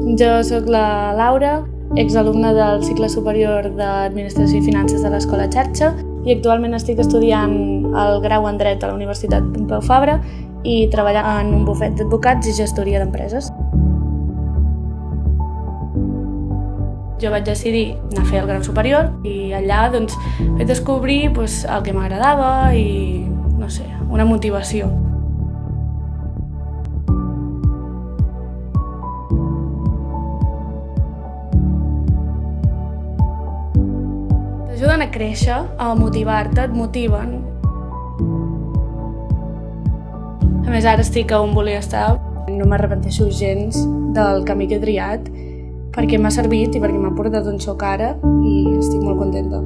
Jo sóc la Laura, exalumna del cicle superior d'Administració i Finances de l'Escola Xarxa i actualment estic estudiant el grau en Dret a la Universitat Pompeu Fabra i treballant en un bufet d'advocats i gestoria d'empreses. Jo vaig decidir anar a fer el grau superior i allà vaig descobrir el que m'agradava i, no sé, una motivació. T'ajuden a créixer, a motivar-te, et motiven. A més, ara estic on volia estar. No m'arrepenteixo gens del camí que he triat perquè m'ha servit i perquè m'ha portat on soc ara i estic molt contenta.